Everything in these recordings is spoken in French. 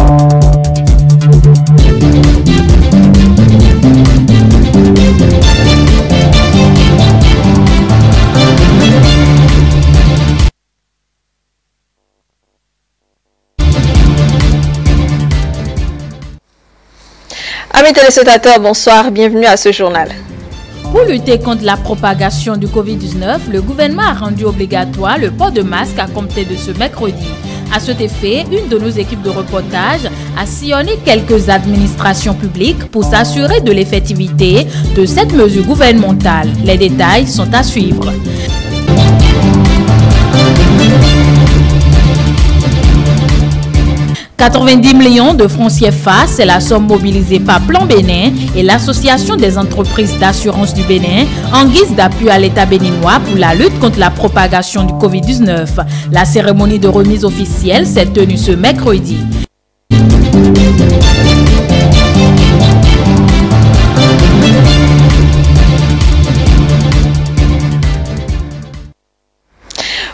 Amis téléspectateurs, bonsoir, bienvenue à ce journal. Pour lutter contre la propagation du Covid-19, le gouvernement a rendu obligatoire le port de masque à compter de ce mercredi. À cet effet, une de nos équipes de reportage a sillonné quelques administrations publiques pour s'assurer de l'effectivité de cette mesure gouvernementale. Les détails sont à suivre. « 90 millions de francs CFA, c'est la somme mobilisée par Plan Bénin et l'Association des entreprises d'assurance du Bénin en guise d'appui à l'État béninois pour la lutte contre la propagation du Covid-19. La cérémonie de remise officielle s'est tenue ce mercredi.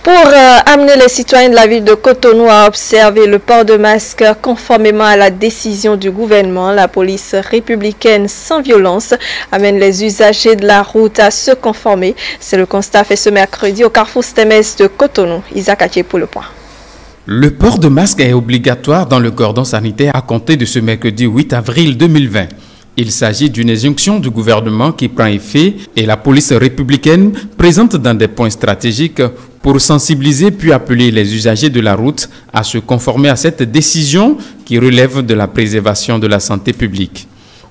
Pour amener les citoyens de la ville de Cotonou à observer le port de masque conformément à la décision du gouvernement, la police républicaine sans violence amène les usagers de la route à se conformer. C'est le constat fait ce mercredi au carrefour Stemmes de Cotonou. Isaac Attier pour le point. Le port de masque est obligatoire dans le cordon sanitaire à compter de ce mercredi 8 avril 2020. Il s'agit d'une injonction du gouvernement qui prend effet et la police républicaine présente dans des points stratégiques pour sensibiliser puis appeler les usagers de la route à se conformer à cette décision qui relève de la préservation de la santé publique.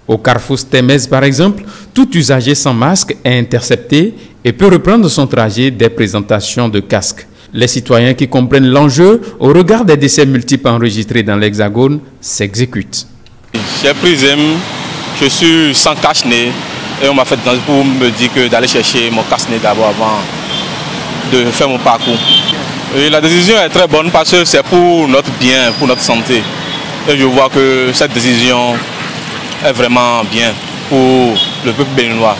Au carrefour Stemmes, par exemple, tout usager sans masque est intercepté et peut reprendre son trajet dès présentation de casque. Les citoyens qui comprennent l'enjeu au regard des décès multiples enregistrés dans l'Hexagone s'exécutent. J'ai pris je suis sans cache-nez et on m'a fait pour me dire que d'aller chercher mon cache-nez d'abord avant de faire mon parcours. Et la décision est très bonne parce que c'est pour notre bien, pour notre santé. Et je vois que cette décision est vraiment bien pour le peuple béninois.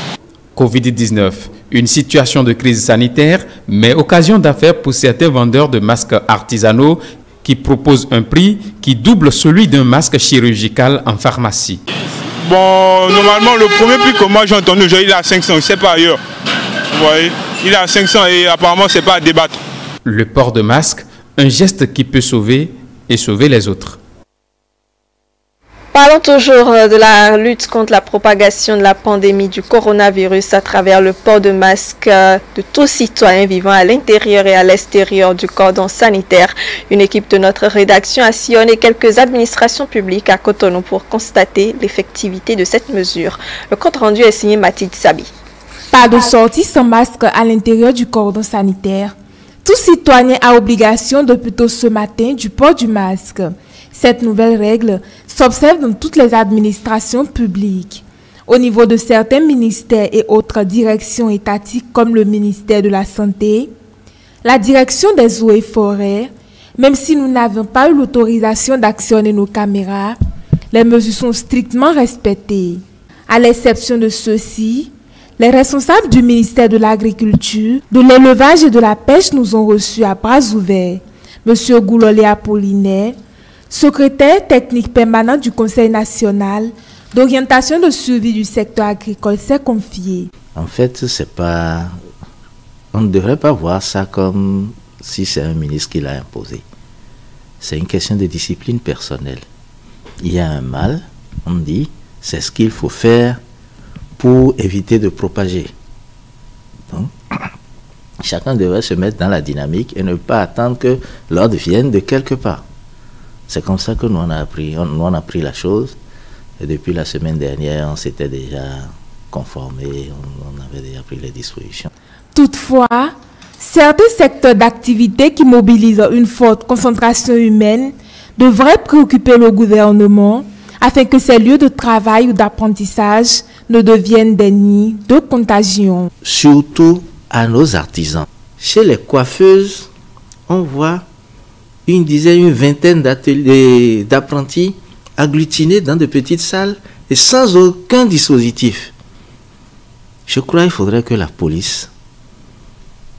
Covid-19, une situation de crise sanitaire, mais occasion d'affaires pour certains vendeurs de masques artisanaux qui proposent un prix qui double celui d'un masque chirurgical en pharmacie. Bon, normalement, le premier prix que moi j'ai entendu, il est à 500, c'est pas ailleurs. Vous voyez, il est à 500 et apparemment, c'est pas à débattre. Le port de masque, un geste qui peut sauver et sauver les autres. Parlons toujours de la lutte contre la propagation de la pandémie du coronavirus à travers le port de masque de tous citoyens vivant à l'intérieur et à l'extérieur du cordon sanitaire. Une équipe de notre rédaction a sillonné quelques administrations publiques à Cotonou pour constater l'effectivité de cette mesure. Le compte rendu est signé Mathilde Sabi. Pas de sortie sans masque à l'intérieur du cordon sanitaire. Tout citoyen a obligation depuis tôt ce matin du port du masque. Cette nouvelle règle s'observe dans toutes les administrations publiques. Au niveau de certains ministères et autres directions étatiques comme le ministère de la Santé, la direction des eaux et forêts, même si nous n'avons pas eu l'autorisation d'actionner nos caméras, les mesures sont strictement respectées. À l'exception de ceux-ci, les responsables du ministère de l'Agriculture, de l'Élevage et de la Pêche nous ont reçus à bras ouverts. Monsieur Goulolé Apollinaire, secrétaire technique permanent du Conseil national d'orientation de suivi du secteur agricole, s'est confié. En fait, on ne devrait pas voir ça comme si c'est un ministre qui l'a imposé. C'est une question de discipline personnelle. Il y a un mal, on dit, c'est ce qu'il faut faire pour éviter de propager. Donc, chacun devrait se mettre dans la dynamique et ne pas attendre que l'ordre vienne de quelque part. C'est comme ça que nous on a pris la chose. Et depuis la semaine dernière, on s'était déjà conformé, on avait déjà pris les dispositions. Toutefois, certains secteurs d'activité qui mobilisent une forte concentration humaine devraient préoccuper le gouvernement afin que ces lieux de travail ou d'apprentissage ne deviennent des nids de contagion. Surtout à nos artisans. Chez les coiffeuses, on voit une dizaine, une vingtaine d'apprentis agglutinés dans de petites salles et sans aucun dispositif. Je crois qu'il faudrait que la police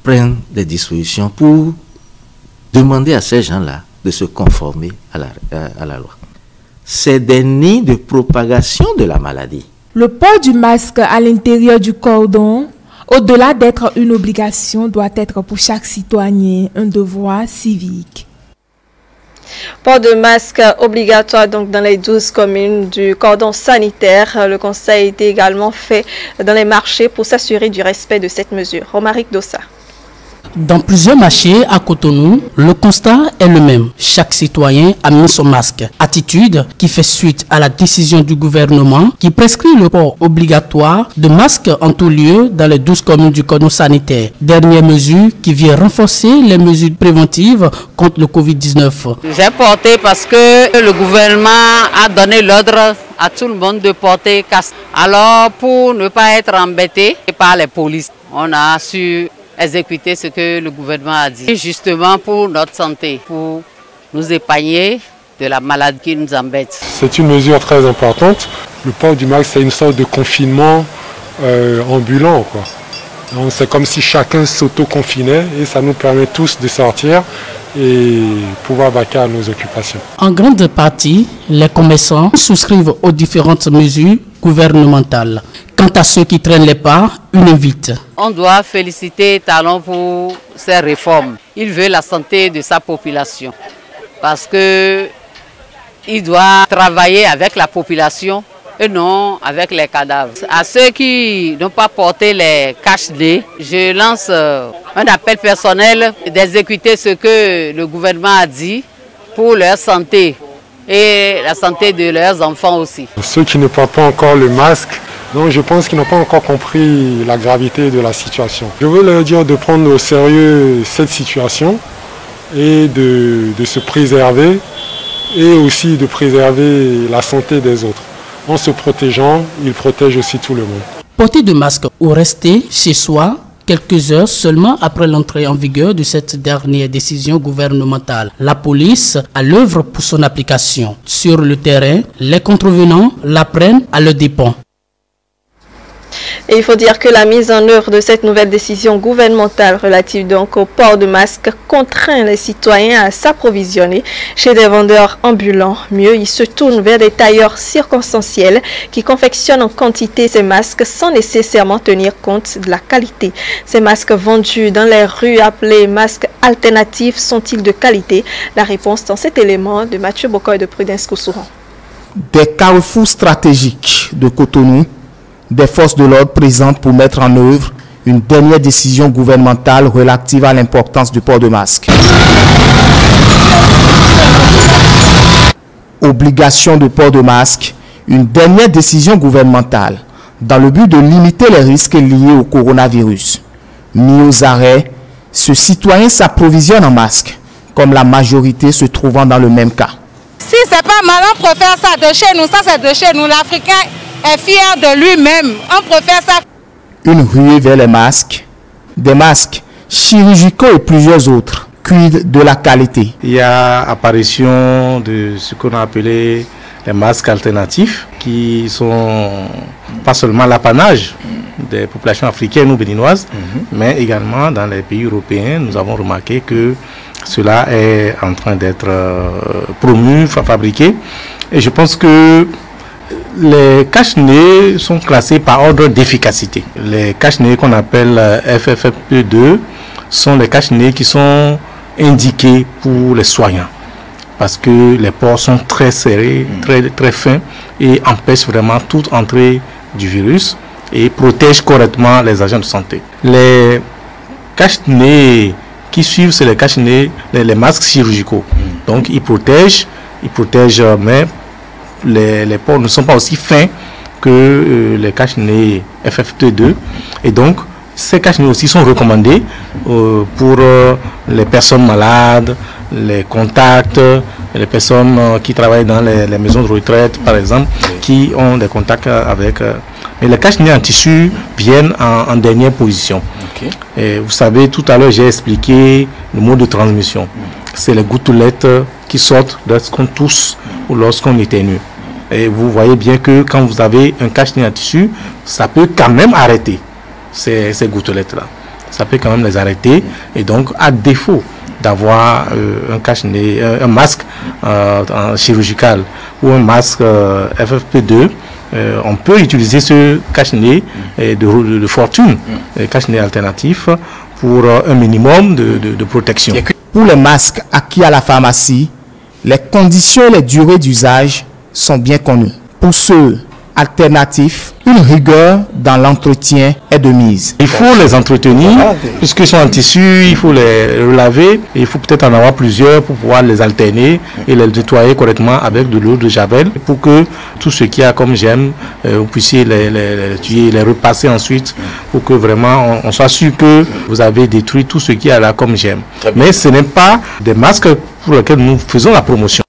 prenne des dispositions pour demander à ces gens-là de se conformer à la loi. c'est des nids de propagation de la maladie. Le port du masque à l'intérieur du cordon, au-delà d'être une obligation, doit être pour chaque citoyen un devoir civique. Port de masque obligatoire donc dans les 12 communes du cordon sanitaire. Le conseil a été également fait dans les marchés pour s'assurer du respect de cette mesure. Romaric Dossa. Dans plusieurs marchés à Cotonou, le constat est le même. Chaque citoyen a mis son masque. Attitude qui fait suite à la décision du gouvernement qui prescrit le port obligatoire de masques en tout lieu dans les 12 communes du cordon sanitaire. Dernière mesure qui vient renforcer les mesures préventives contre le Covid-19. J'ai porté parce que le gouvernement a donné l'ordre à tout le monde de porter casque. Alors pour ne pas être embêté par les polices, on a su exécuter ce que le gouvernement a dit. Et justement pour notre santé, pour nous épargner de la maladie qui nous embête. C'est une mesure très importante. Le port du masque, c'est une sorte de confinement ambulant, quoi. Donc c'est comme si chacun s'auto-confinait et ça nous permet tous de sortir et pouvoir vaquer à nos occupations. En grande partie, les commerçants souscrivent aux différentes mesures gouvernementales. Quant à ceux qui traînent les pas, une invite. On doit féliciter Talon pour ces réformes. Il veut la santé de sa population parce que il doit travailler avec la population et non avec les cadavres. À ceux qui n'ont pas porté les cache-nez, je lance un appel personnel d'exécuter ce que le gouvernement a dit pour leur santé et la santé de leurs enfants aussi. Ceux qui ne portent pas encore le masque, donc je pense qu'ils n'ont pas encore compris la gravité de la situation. Je veux leur dire de prendre au sérieux cette situation et de se préserver et aussi de préserver la santé des autres. En se protégeant, ils protègent aussi tout le monde. Porter de masque ou rester chez soi quelques heures seulement après l'entrée en vigueur de cette dernière décision gouvernementale. La police à l'œuvre pour son application. Sur le terrain, les contrevenants la prennent à leurs dépens. Et il faut dire que la mise en œuvre de cette nouvelle décision gouvernementale relative donc au port de masque contraint les citoyens à s'approvisionner chez des vendeurs ambulants. Mieux, ils se tournent vers des tailleurs circonstanciels qui confectionnent en quantité ces masques sans nécessairement tenir compte de la qualité. Ces masques vendus dans les rues appelés masques alternatifs sont-ils de qualité? La réponse dans cet élément de Mathieu Bokoy de Prudence Koussouran. Des carrefours stratégiques de Cotonou, des forces de l'ordre présentes pour mettre en œuvre une dernière décision gouvernementale relative à l'importance du port de masque. Obligation de port de masque, une dernière décision gouvernementale dans le but de limiter les risques liés au coronavirus. Mis aux arrêts, ce citoyen s'approvisionne en masque, comme la majorité se trouvant dans le même cas. Si c'est pas mal, on préfère ça de chez nous, ça c'est de chez nous, l'Africain est fier de lui-même. On préfère ça. Une ruée vers les masques, des masques chirurgicaux et plusieurs autres. Quid de la qualité? Il y a apparition de ce qu'on a appelé les masques alternatifs qui sont pas seulement l'apanage des populations africaines ou béninoises, mais également dans les pays européens. Nous avons remarqué que cela est en train d'être promu, fabriqué. Et je pense que les cache-nez sont classés par ordre d'efficacité. Les cache-nez qu'on appelle FFP2 sont les cache-nez qui sont indiqués pour les soignants. Parce que les pores sont très serrés, très fins et empêchent vraiment toute entrée du virus et protègent correctement les agents de santé. Les cache-nez qui suivent, c'est les cache-nez, les masques chirurgicaux. Donc ils protègent, mais les pores ne sont pas aussi fins que les cache-nez FFP2 et donc ces cache-nez aussi sont recommandés pour les personnes malades, les contacts, les personnes qui travaillent dans les maisons de retraite par exemple, qui ont des contacts avec... mais les cache-nez en tissu viennent en dernière position. Et vous savez, tout à l'heure j'ai expliqué le mode de transmission. C'est les gouttelettes qui sortent lorsqu'on tousse ou lorsqu'on éternue. Et vous voyez bien que quand vous avez un cache-nez en tissu, ça peut quand même arrêter ces gouttelettes-là. Ça peut quand même les arrêter. Et donc, à défaut d'avoir un masque chirurgical ou un masque FFP2. On peut utiliser ce cache-nez de fortune, cache-nez alternatif, pour un minimum de protection. Pour les masques acquis à la pharmacie, les conditions et les durées d'usage sont bien connues. Pour ceux alternatifs, une rigueur dans l'entretien est de mise. Il faut les entretenir, puisqu'ils sont en tissu, il faut les relaver, et il faut peut-être en avoir plusieurs pour pouvoir les alterner et les nettoyer correctement avec de l'eau de javel pour que tout ce qu'il y a comme germes, vous puissiez les tuer, les repasser ensuite pour que vraiment on soit sûr que vous avez détruit tout ce qu'il y a là comme germes. Mais ce n'est pas des masques pour lesquels nous faisons la promotion.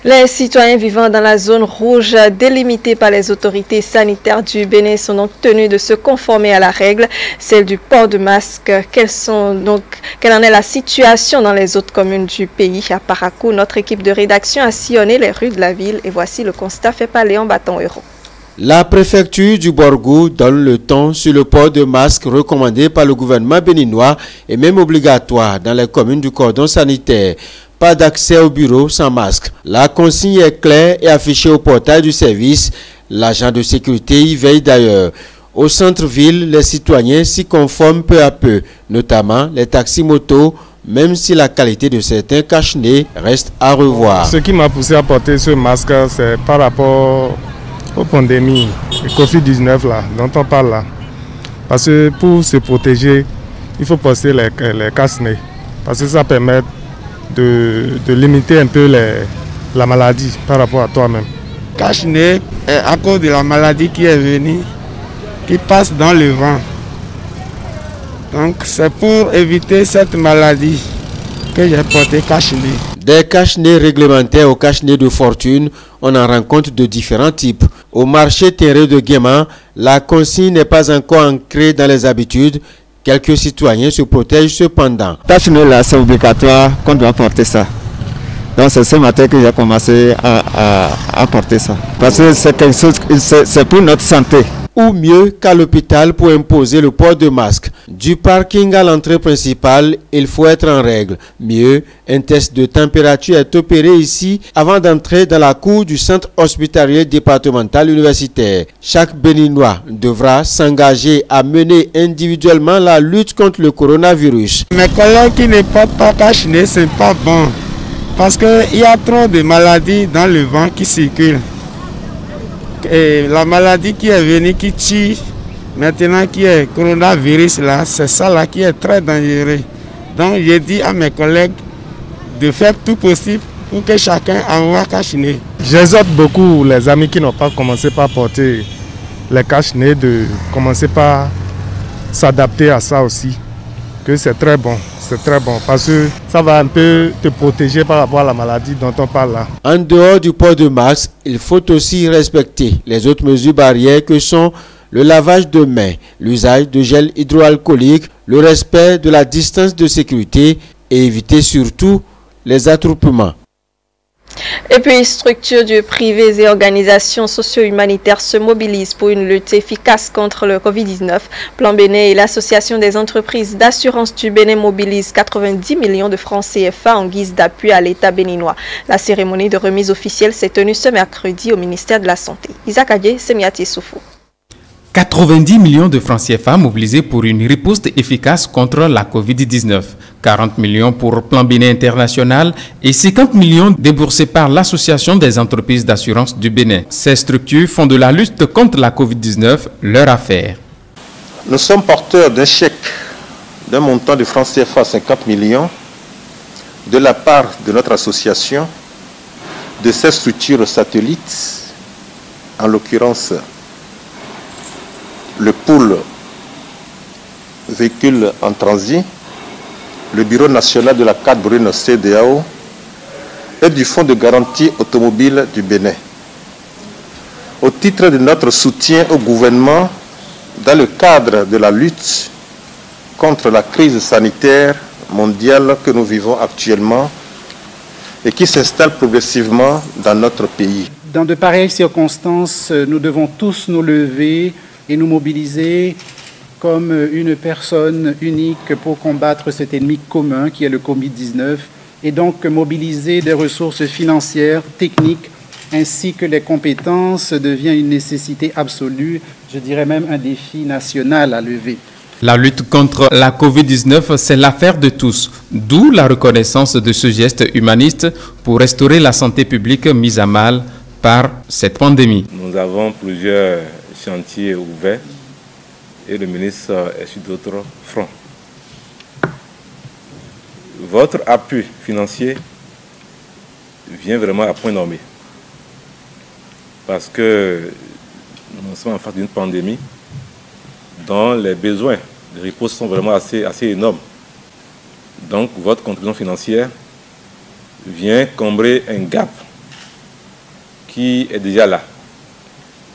Les citoyens vivant dans la zone rouge délimitée par les autorités sanitaires du Bénin sont donc tenus de se conformer à la règle, celle du port de masque. Quelle en est la situation dans les autres communes du pays? À Parakou, notre équipe de rédaction a sillonné les rues de la ville et voici le constat fait par Léon Bâton-Héros. La préfecture du Borgou donne le ton sur le port de masque recommandé par le gouvernement béninois et même obligatoire dans les communes du cordon sanitaire. Pas d'accès au bureau sans masque. La consigne est claire et affichée au portail du service. L'agent de sécurité y veille d'ailleurs. Au centre-ville, les citoyens s'y conforment peu à peu, notamment les taxis-motos, même si la qualité de certains cache-nez reste à revoir. Ce qui m'a poussé à porter ce masque, c'est par rapport aux pandémies, le Covid-19 là, dont on parle là. Parce que pour se protéger, il faut porter les cache-nez. Parce que ça permet de limiter un peu la maladie par rapport à toi-même. Cache-nez est à cause de la maladie qui est venue, qui passe dans le vent. Donc c'est pour éviter cette maladie que j'ai porté cache-nez. Des cache-nez réglementaires aux cache-nez de fortune, on en rencontre de différents types. Au marché terré de Guéman, la consigne n'est pas encore ancrée dans les habitudes. Quelques citoyens se protègent cependant. Cache-nez là, c'est obligatoire qu'on doit porter ça. Donc c'est ce matin que j'ai commencé à porter ça. Parce que c'est quelque chose, c'est pour notre santé. Ou mieux qu'à l'hôpital pour imposer le port de masque. Du parking à l'entrée principale, il faut être en règle. Mieux, un test de température est opéré ici avant d'entrer dans la cour du centre hospitalier départemental universitaire. Chaque Béninois devra s'engager à mener individuellement la lutte contre le coronavirus. Mes collègues qui ne portent pas cache-nez, c'est pas bon. Parce qu'il y a trop de maladies dans le vent qui circulent. Et la maladie qui est venue, qui tue, maintenant qui est coronavirus là, c'est ça là qui est très dangereux. Donc j'ai dit à mes collègues de faire tout possible pour que chacun envoie cache-nez. J'exhorte beaucoup les amis qui n'ont pas commencé par porter les cache-nez de commencer par s'adapter à ça aussi. Que c'est très bon parce que ça va un peu te protéger par rapport à la maladie dont on parle là. En dehors du port de masque, il faut aussi respecter les autres mesures barrières que sont le lavage de mains, l'usage de gel hydroalcoolique, le respect de la distance de sécurité et éviter surtout les attroupements. Et puis, structures du privé et organisations socio-humanitaires se mobilisent pour une lutte efficace contre le Covid-19. Plan Bénin et l'Association des entreprises d'assurance du Bénin mobilisent 90 millions de francs CFA en guise d'appui à l'État béninois. La cérémonie de remise officielle s'est tenue ce mercredi au ministère de la Santé. Isaac Adje, Semiati Soufou. 90 millions de francs CFA mobilisés pour une riposte efficace contre la Covid-19. 40 millions pour Plan Bénin International et 50 millions déboursés par l'Association des entreprises d'assurance du Bénin. Ces structures font de la lutte contre la Covid-19 leur affaire. Nous sommes porteurs d'un chèque d'un montant de francs CFA 50 millions de la part de notre association, de ces structures satellites, en l'occurrence le pool véhicule en transit, le Bureau national de la carte brune CEDEAO et du Fonds de garantie automobile du Bénin. Au titre de notre soutien au gouvernement dans le cadre de la lutte contre la crise sanitaire mondiale que nous vivons actuellement et qui s'installe progressivement dans notre pays. Dans de pareilles circonstances, nous devons tous nous lever et nous mobiliser comme une personne unique pour combattre cet ennemi commun qui est le Covid-19 et donc mobiliser des ressources financières, techniques ainsi que les compétences devient une nécessité absolue, je dirais même un défi national à lever. La lutte contre la Covid-19, c'est l'affaire de tous, d'où la reconnaissance de ce geste humaniste pour restaurer la santé publique mise à mal par cette pandémie. Nous avons plusieurs chantiers ouverts et le ministre est sur d'autres fronts. Votre appui financier vient vraiment à point nommé parce que nous sommes en face d'une pandémie dont les besoins de riposte sont vraiment assez énormes. Donc votre contribution financière vient combler un gap qui est déjà là,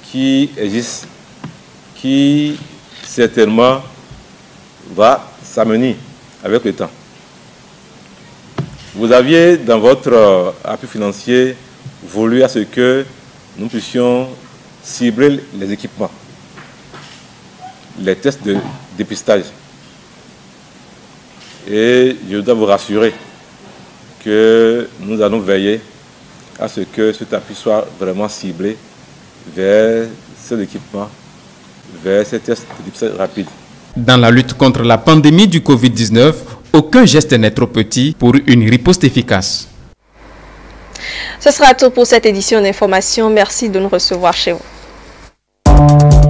qui existe, qui certainement va s'amener avec le temps. Vous aviez dans votre appui financier voulu à ce que nous puissions cibler les équipements, les tests de dépistage. Et je dois vous rassurer que nous allons veiller à ce que cet appui soit vraiment ciblé vers ces équipements, vers ces tests de dépistage rapides. Dans la lutte contre la pandémie du Covid-19, aucun geste n'est trop petit pour une riposte efficace. Ce sera tout pour cette édition d'information. Merci de nous recevoir chez vous.